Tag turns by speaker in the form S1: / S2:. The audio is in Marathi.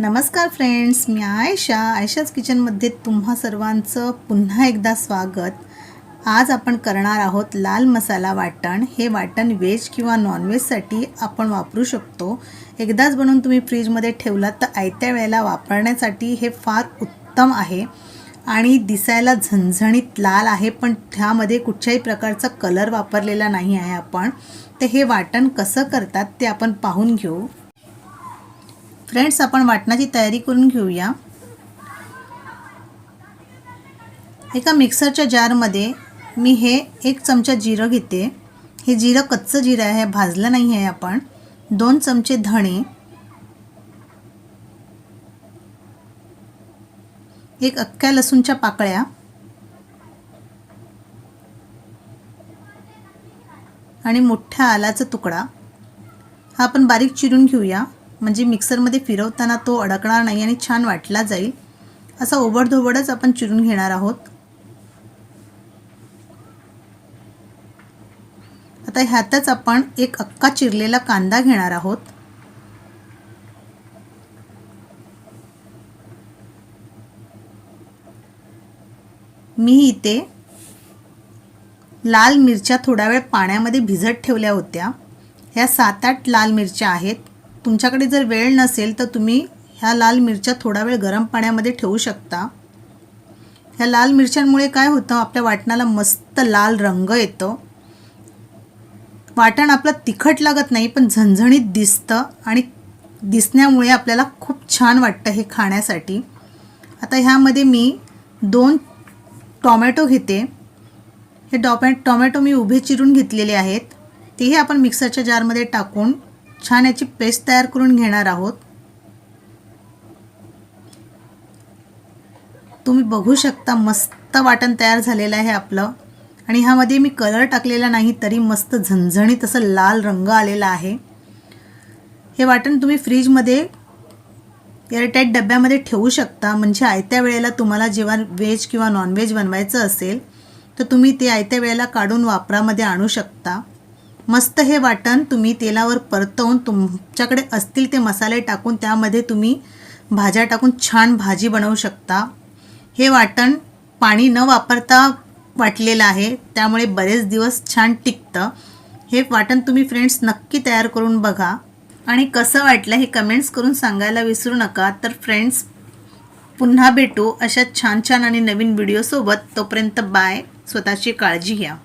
S1: नमस्कार फ्रेंड्स, मी आयशाच किचनमध्ये तुम्हा सर्वांचं पुन्हा एकदा स्वागत। आज आपण करणार आहोत लाल मसाला वाटण। हे वाटण व्हेज किंवा नॉनव्हेजसाठी आपण वापरू शकतो। एकदाच बनवून तुम्ही फ्रीजमध्ये ठेवलात तर आयत्या वेळेला वापरण्यासाठी हे फार उत्तम आहे आणि दिसायला झणझणीत लाल आहे, पण त्यामध्ये कुठल्याही प्रकारचा कलर वापरलेला नाही आहे आपण। तर हे वाटण कसं करतात ते आपण पाहून घेऊ। फ्रेंड्स, आपण वाटणाची तयारी करून घेऊया। एका मिक्सरच्या जारमध्ये मी हे 1 चमचा जिरं घेते। हे जिरं कच्चं जिरं आहे, भाजलं नाही आहे आपण। 2 चमचे धणे, 1 अख्ख्या लसूणच्या पाकळ्या आणि मोठ्या आल्याचा तुकडा हा आपण बारीक चिरून घेऊया, म्हणजे मिक्सरमध्ये फिरवताना तो अडकणार नाही आणि छान वाटला जाईल। असा ओबडधोबडच आपण चिरून घेणार आहोत। आता ह्यातच आपण 1 अख्खा चिरलेला कांदा घेणार आहोत। मी इथे लाल मिरच्या थोडा वेळ पाण्यामध्ये भिजत ठेवल्या होत्या। ह्या 7-8 लाल मिरच्या आहेत। तुमच्याकडे जर वेळ नसेल तर तुम्ही ह्या लाल मिरच्या थोडा वेळ गरम पाण्यामध्ये ठेवू शकता। ह्या लाल मिरच्यांमुळे काय होतं, आपल्या वाटणाला मस्त लाल रंग येतो। वाटण आपलं तिखट लागत नाही, पण झणझणीत दिसतं आणि दिसण्यामुळे आपल्याला खूप छान वाटतं हे खाण्यासाठी। आता ह्यामध्ये मी 2 टोमॅटो घेते। हे टोमॅटो मी उभे चिरून घेतलेले आहेत। तेही आपण मिक्सरच्या जारमध्ये टाकून छान याची पेस्ट तयार करून घेणार आहोत। तुम्ही बघू शकता मस्त वाटण तयार झालेलं आहे आपलं, आणि ह्यामध्ये मी कलर टाकलेला नाही तरी मस्त झणझणीत असं लाल रंग आलेला आहे। हे वाटण तुम्ही फ्रीजमध्ये एअरटाईट डब्यामध्ये ठेवू शकता, म्हणजे आयत्या वेळेला तुम्हाला जेव्हा व्हेज किंवा नॉनव्हेज बनवायचं असेल तर तुम्ही ते आयत्या वेळेला काढून वापरामध्ये आणू शकता। मस्त हे वाटण तुम्ही तेलावर परतवून तुमच्याकडे असतील ते मसाले टाकून त्यामध्ये तुम्ही भाज्या टाकून छान भाजी बनवू शकता। हे वाटण पाणी न वापरता वाटलेलं आहे, त्यामुळे बरेच दिवस छान टिकतं। हे वाटण तुम्ही फ्रेंड्स नक्की तयार करून बघा आणि कसं वाटलं हे कमेंट्स करून सांगायला विसरू नका। तर फ्रेंड्स, पुन्हा भेटू अशा छान छान आणि नवीन व्हिडिओसोबत। तोपर्यंत बाय, स्वतःची काळजी घ्या।